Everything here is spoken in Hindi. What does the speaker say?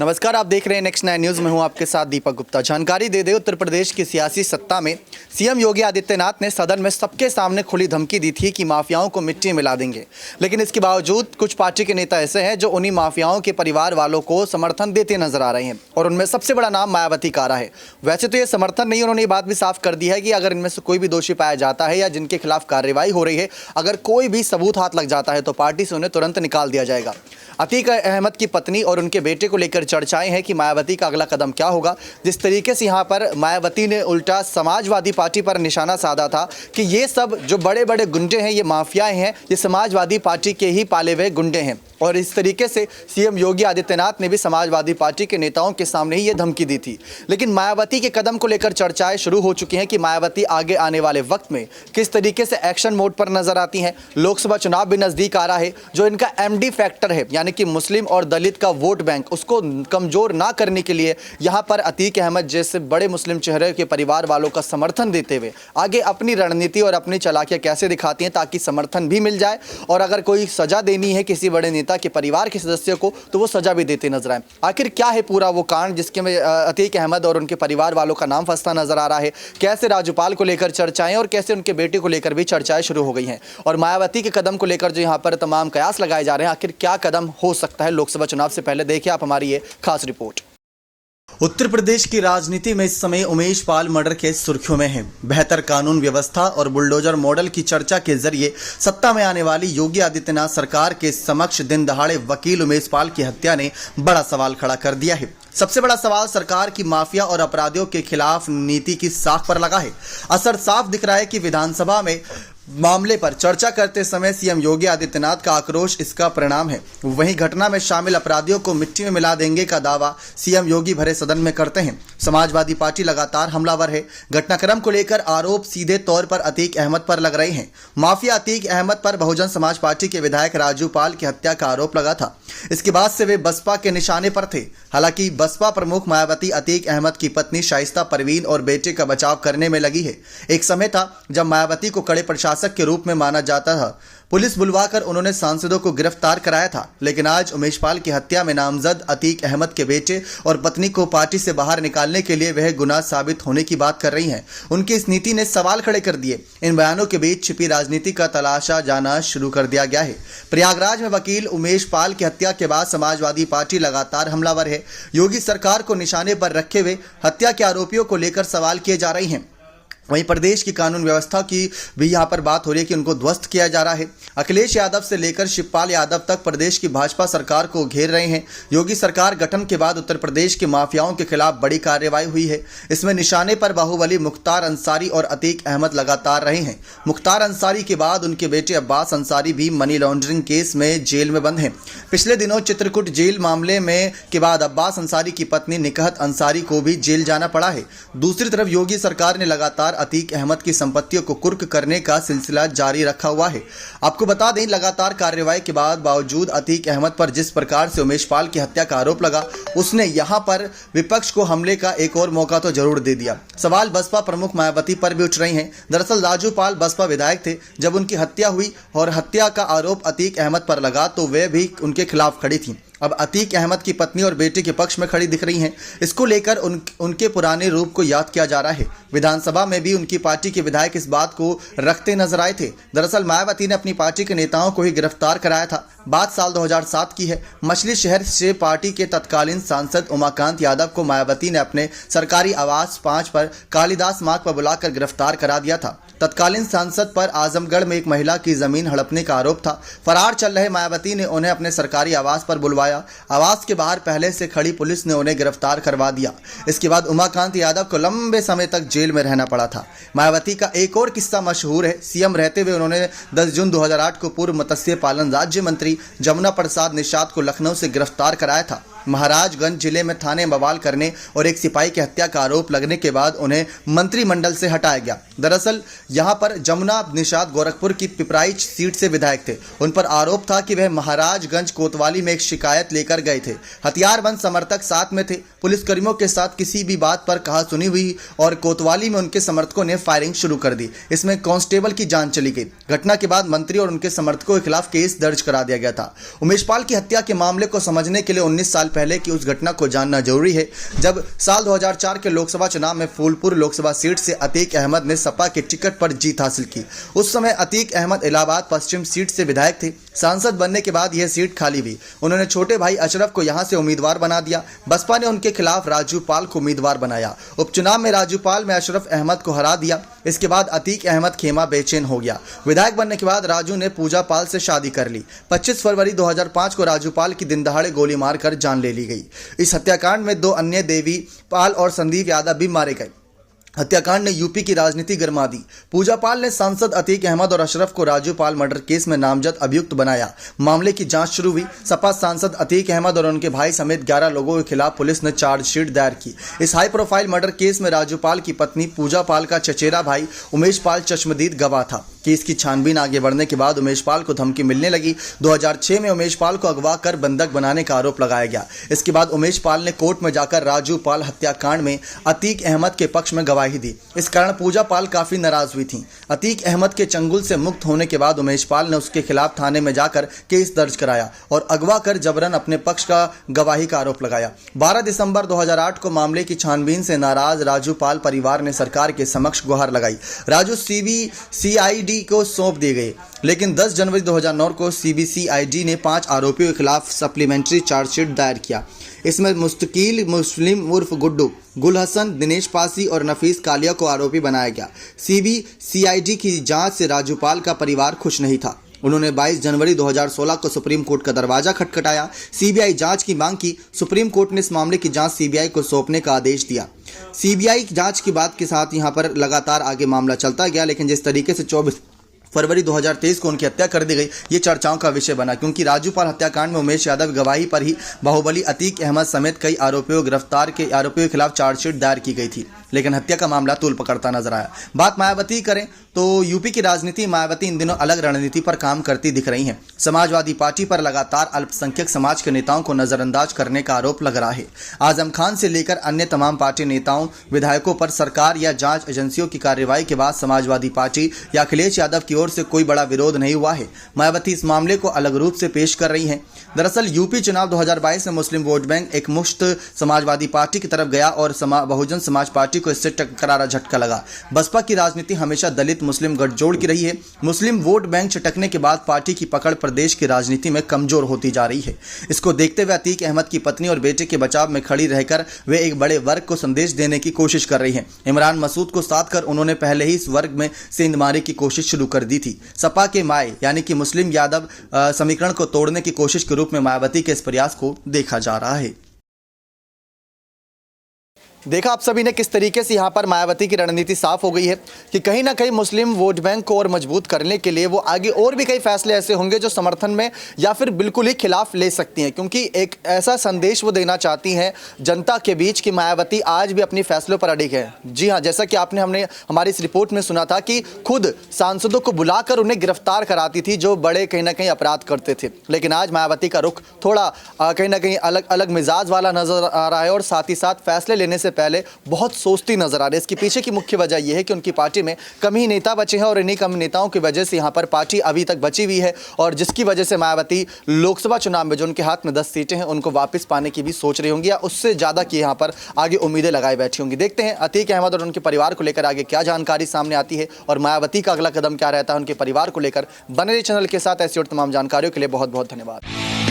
नमस्कार, आप देख रहे हैं नेक्स्ट 9 न्यूज़ में हूं आपके साथ दीपक गुप्ता। जानकारी दे दें, उत्तर प्रदेश की सियासी सत्ता में सीएम योगी आदित्यनाथ ने सदन में सबके सामने खुली धमकी दी थी कि माफियाओं को मिट्टी में मिला देंगे। लेकिन इसके बावजूद कुछ पार्टी के नेता ऐसे हैं जो उन्हीं माफियाओं के परिवार वालों को समर्थन देते नजर आ रहे हैं और उनमें सबसे बड़ा नाम मायावती का रहा है। वैसे तो ये समर्थन नहीं, उन्होंने ये बात भी साफ कर दी है कि अगर इनमें से कोई भी दोषी पाया जाता है या जिनके खिलाफ कार्रवाई हो रही है, अगर कोई भी सबूत हाथ लग जाता है तो पार्टी से उन्हें तुरंत निकाल दिया जाएगा। अतीक अहमद की पत्नी और उनके बेटे को लेकर चर्चाएं हैं कि मायावती का अगला कदम क्या होगा। जिस तरीके से यहाँ पर मायावती ने उल्टा समाजवादी पार्टी पर निशाना साधा था कि ये सब जो बड़े बड़े गुंडे हैं, ये माफियाएं हैं, ये समाजवादी पार्टी के ही पाले हुए गुंडे हैं। और इस तरीके से सीएम योगी आदित्यनाथ ने भी समाजवादी पार्टी के नेताओं के सामने ही ये धमकी दी थी। लेकिन मायावती के कदम को लेकर चर्चाएं शुरू हो चुकी हैं कि मायावती आगे आने वाले वक्त में किस तरीके से एक्शन मोड पर नजर आती हैं। लोकसभा चुनाव भी नजदीक आ रहा है। जो इनका एमडी फैक्टर है, यानी कि मुस्लिम और दलित का वोट बैंक, उसको कमजोर ना करने के लिए यहाँ पर अतीक अहमद जैसे बड़े मुस्लिम चेहरे के परिवार वालों का समर्थन देते हुए आगे अपनी रणनीति और अपनी चालाकियां कैसे दिखाती हैं ताकि समर्थन भी मिल जाए और अगर कोई सजा देनी है किसी बड़े नेता के परिवार के सदस्य को तो वो सजा भी देते नजर आए। आखिर क्या है पूरा वो कांड जिसके में अतीक अहमद और उनके परिवार वालों का नाम फंसता नजर आ रहा है। कैसे राज्यपाल को लेकर चर्चाएं और कैसे उनके बेटे को लेकर भी चर्चाएं शुरू हो गई हैं और मायावती के कदम को लेकर जो यहाँ पर तमाम कयास लगाए जा रहे हैं, आखिर क्या कदम हो सकता है लोकसभा चुनाव से पहले। देखिए आप हमारी ये खास रिपोर्ट। उत्तर प्रदेश की राजनीति में इस समय उमेश पाल मर्डर केस सुर्खियों में है। बेहतर कानून व्यवस्था और बुलडोजर मॉडल की चर्चा के जरिए सत्ता में आने वाली योगी आदित्यनाथ सरकार के समक्ष दिन दहाड़े वकील उमेश पाल की हत्या ने बड़ा सवाल खड़ा कर दिया है। सबसे बड़ा सवाल सरकार की माफिया और अपराधियों के खिलाफ नीति की साख पर लगा है। असर साफ दिख रहा है कि विधानसभा में मामले पर चर्चा करते समय सीएम योगी आदित्यनाथ का आक्रोश इसका परिणाम है। वहीं घटना में शामिल अपराधियों को मिट्टी में मिला देंगे का दावा सीएम योगी भरे सदन में करते हैं। समाजवादी पार्टी लगातार हमलावर है। घटनाक्रम को लेकर आरोप सीधे तौर पर अतीक अहमद पर लग रहे हैं। माफिया अतीक अहमद पर बहुजन समाज पार्टी के विधायक राजू पाल की हत्या का आरोप लगा था। इसके बाद से वे बसपा के निशाने पर थे। हालांकि बसपा प्रमुख मायावती अतीक अहमद की पत्नी शाइस्ता परवीन और बेटे का बचाव करने में लगी है। एक समय था जब मायावती को कड़े प्रशासक के रूप में माना जाता था। पुलिस बुलवाकर उन्होंने सांसदों को गिरफ्तार कराया था। लेकिन आज उमेश पाल की हत्या में नामजद अतीक अहमद के बेटे और पत्नी को पार्टी से बाहर निकालने के लिए वह गुनाह साबित होने की बात कर रही हैं। उनकी इस नीति ने सवाल खड़े कर दिए। इन बयानों के बीच छिपी राजनीति का तलाशा जाना शुरू कर दिया गया है। प्रयागराज में वकील उमेश पाल की हत्या के बाद समाजवादी पार्टी लगातार हमलावर है। योगी सरकार को निशाने पर रखे हुए हत्या के आरोपियों को लेकर सवाल किए जा रहे हैं। वहीं प्रदेश की कानून व्यवस्था की भी यहाँ पर बात हो रही है कि उनको ध्वस्त किया जा रहा है। अखिलेश यादव से लेकर शिवपाल यादव तक प्रदेश की भाजपा सरकार को घेर रहे हैं। योगी सरकार गठन के बाद उत्तर प्रदेश के माफियाओं के खिलाफ बड़ी कार्रवाई हुई है। इसमें निशाने पर बाहुबली मुख्तार अंसारी और अतीक अहमद लगातार रहे हैं। मुख्तार अंसारी के बाद उनके बेटे अब्बास अंसारी भी मनी लॉन्ड्रिंग केस में जेल में बंद हैं। पिछले दिनों चित्रकूट जेल मामले में के बाद अब्बास अंसारी की पत्नी निकहत अंसारी को भी जेल जाना पड़ा है। दूसरी तरफ योगी सरकार ने लगातार अतीक अहमद की संपत्तियों को कुर्क करने का सिलसिला जारी रखा हुआ है। आपको बता दें, लगातार कार्रवाई के बाद बावजूद अतीक अहमद पर जिस प्रकार से उमेश पाल की हत्या का आरोप लगा, उसने यहां पर विपक्ष को हमले का एक और मौका तो जरूर दे दिया। सवाल बसपा प्रमुख मायावती पर भी उठ रहे हैं। दरअसल राजू पाल बसपा विधायक थे। जब उनकी हत्या हुई और हत्या का आरोप अतीक अहमद पर लगा तो वे भी उनके खिलाफ खड़ी थी। अब अतीक अहमद की पत्नी और बेटे के पक्ष में खड़ी दिख रही हैं। इसको लेकर उनके पुराने रूप को याद किया जा रहा है। विधानसभा में भी उनकी पार्टी के विधायक इस बात को रखते नजर आए थे। दरअसल मायावती ने अपनी पार्टी के नेताओं को ही गिरफ्तार कराया था। बात साल 2007 की है। मछली शहर से पार्टी के तत्कालीन सांसद उमाकांत यादव को मायावती ने अपने सरकारी आवास 5 पर कालिदास मार्ग पर बुलाकर गिरफ्तार करा दिया था। तत्कालीन सांसद पर आजमगढ़ में एक महिला की जमीन हड़पने का आरोप था। फरार चल रहे मायावती ने उन्हें अपने सरकारी आवास पर बुलवाया। आवास के बाहर पहले से खड़ी पुलिस ने उन्हें गिरफ्तार करवा दिया। इसके बाद उमाकांत यादव को लंबे समय तक जेल में रहना पड़ा था। मायावती का एक और किस्सा मशहूर है। सीएम रहते हुए उन्होंने 10 जून 2008 को पूर्व मत्स्य पालन राज्य मंत्री जमुना प्रसाद निषाद को लखनऊ से गिरफ्तार कराया था। महाराजगंज जिले में थाने बवाल करने और एक सिपाही की हत्या का आरोप लगने के बाद उन्हें मंत्रिमंडल से हटाया गया। दरअसल यहां पर जमुना निषाद गोरखपुर की पिपराइच सीट से विधायक थे। उन पर आरोप था कि वह महाराजगंज कोतवाली में एक शिकायत लेकर गए थे। हथियारबंद समर्थक साथ में थे। पुलिसकर्मियों के साथ किसी भी बात पर कहा सुनी हुई और कोतवाली में उनके समर्थकों ने फायरिंग शुरू कर दी। इसमें कांस्टेबल की जान चली गई। घटना के बाद मंत्री और उनके समर्थकों के खिलाफ केस दर्ज करा दिया गया था। उमेश पाल की हत्या के मामले को समझने के लिए 19 साल पहले की उस घटना को जानना जरूरी है जब साल 2004 के लोकसभा चुनाव में फूलपुर लोकसभा सीट से अतीक अहमद ने सपा के टिकट पर जीत हासिल की। उस समय अतीक अहमद इलाहाबाद पश्चिम सीट से विधायक थे। सांसद बनने के बाद यह सीट खाली हुई। उन्होंने छोटे भाई अशरफ को यहां से उम्मीदवार बना दिया। बसपा ने उनके खिलाफ राजू पाल को उम्मीदवार बनाया। उपचुनाव में राजू पाल में अशरफ अहमद को हरा दिया। इसके बाद अतीक अहमद खेमा बेचैन हो गया। विधायक बनने के बाद राजू ने पूजा पाल से शादी कर ली। 25 फरवरी 2005 को राजू पाल की दिन दहाड़े गोली मारकर जान ले ली गई। इस हत्याकांड में 2 अन्य देवी पाल और संदीप यादव भी मारे गए। हत्याकांड ने यूपी की राजनीति गरमा दी। पूजा पाल ने सांसद अतीक अहमद और अशरफ को राजू पाल मर्डर केस में नामजद अभियुक्त बनाया। मामले की जांच शुरू हुई। सपा सांसद अतीक अहमद और उनके भाई समेत 11 लोगों के खिलाफ पुलिस ने चार्जशीट दायर की। इस हाई प्रोफाइल मर्डर केस में राजू पाल की पत्नी पूजा पाल का चचेरा भाई उमेश पाल चश्मदीद गवाह था। केस की छानबीन आगे बढ़ने के बाद उमेश पाल को धमकी मिलने लगी। 2006 में उमेश पाल को अगवा कर बंधक बनाने का आरोप लगाया गया। इसके बाद उमेश पाल ने कोर्ट में जाकर राजू पाल हत्याकांड में अतीक अहमद के पक्ष में गवाही दी। इस कारण पूजा पाल काफी नाराज हुई थी। अतीक अहमद के चंगुल से मुक्त होने के बाद उमेश पाल ने उसके खिलाफ थाने में जाकर केस दर्ज कराया और अगवा कर जबरन अपने पक्ष का गवाही का आरोप लगाया। 12 दिसंबर 2008 को मामले की छानबीन से नाराज राजू पाल परिवार ने सरकार के समक्ष गुहार लगाई। राजू सीबीसीआईडी को सौंप दिए गए, लेकिन 10 जनवरी 2009 को सीबीसीआईडी ने 5 आरोपियों के खिलाफ सप्लीमेंट्री चार्जशीट दायर किया। इसमें मुस्तकील मुस्लिम उर्फ गुड्डू, गुल हसन, दिनेश पासी और नफीस कालिया को आरोपी बनाया गया। सीबीसीआईडी की जांच से राजू पाल का परिवार खुश नहीं था। उन्होंने 22 जनवरी 2016 को सुप्रीम कोर्ट का दरवाजा खटखटाया। सीबीआई जांच की मांग की। सुप्रीम कोर्ट ने इस मामले की जांच सीबीआई को सौंपने का आदेश दिया। सीबीआई जांच की बात के साथ यहां पर लगातार आगे मामला चलता गया, लेकिन जिस तरीके से 24 फरवरी 2023 को उनकी हत्या कर दी गई, ये चर्चाओं का विषय बना, क्योंकि राजू पाल हत्याकांड में उमेश यादव गवाही पर ही बाहुबली अतीक अहमद समेत कई आरोपियों के खिलाफ चार्जशीट दायर की गई थी, लेकिन हत्या का मामला तूल पकड़ता नजर आया। बात मायावती करें तो यूपी की राजनीति मायावती इन दिनों अलग रणनीति पर काम करती दिख रही हैं। समाजवादी पार्टी पर लगातार अल्पसंख्यक समाज के नेताओं को नजरअंदाज करने का आरोप लग रहा है। आजम खान से लेकर अन्य तमाम पार्टी नेताओं विधायकों पर सरकार या जांच एजेंसियों की कार्रवाई के बाद समाजवादी पार्टी या अखिलेश यादव की ओर से कोई बड़ा विरोध नहीं हुआ है। मायावती इस मामले को अलग रूप से पेश कर रही हैं। दरअसल यूपी चुनाव 2022 में मुस्लिम वोट बैंक एक मुश्त समाजवादी पार्टी की तरफ गया और बहुजन समाज पार्टी को इससे करारा झटका लगा। बसपा की राजनीति हमेशा दलित मुस्लिम गठजोड़ की रही है। मुस्लिम वोट बैंक छटकने के बाद पार्टी की पकड़ प्रदेश की राजनीति में कमजोर होती जा रही है। इसको देखते हुए अतीक अहमद की पत्नी और बेटे के बचाव में खड़ी रहकर वे एक बड़े वर्ग को संदेश देने की कोशिश कर रही हैं। इमरान मसूद को साथ कर उन्होंने पहले ही इस वर्ग में सेंधमारी की कोशिश शुरू कर दी थी। सपा के माए यानी कि मुस्लिम यादव समीकरण को तोड़ने की कोशिश के रूप में मायावती के इस प्रयास को देखा जा रहा है। देखा आप सभी ने किस तरीके से यहाँ पर मायावती की रणनीति साफ हो गई है कि कहीं ना कहीं मुस्लिम वोट बैंक को और मजबूत करने के लिए वो आगे और भी कई फैसले ऐसे होंगे जो समर्थन में या फिर बिल्कुल ही खिलाफ ले सकती हैं, क्योंकि एक ऐसा संदेश वो देना चाहती हैं जनता के बीच कि मायावती आज भी अपनी फैसलों पर अड़िग है। जी हाँ, जैसा कि हमने हमारी इस रिपोर्ट में सुना था कि खुद सांसदों को बुलाकर उन्हें गिरफ्तार कराती थी जो बड़े कहीं ना कहीं अपराध करते थे, लेकिन आज मायावती का रुख थोड़ा कहीं ना कहीं अलग अलग मिजाज वाला नजर आ रहा है और साथ ही साथ फैसले लेने से पहले बहुत सोचती नजर आ रही है। इसके पीछे की मुख्य वजह यह है कि उनकी पार्टी में कम ही नेता बचे हैं और इन्हीं कम नेताओं की वजह से यहाँ पर पार्टी अभी तक बची हुई है और जिसकी वजह से मायावती लोकसभा चुनाव में जो उनके हाथ में 10 सीटें हैं उनको वापस पाने की भी सोच रही होंगी या उससे ज़्यादा की यहाँ पर आगे उम्मीदें लगाई बैठी होंगी। देखते हैं अतीक अहमद और उनके परिवार को लेकर आगे क्या जानकारी सामने आती है और मायावती का अगला कदम क्या रहता है उनके परिवार को लेकर। बने रहिए चैनल के साथ। ऐसी और तमाम जानकारियों के लिए बहुत बहुत धन्यवाद।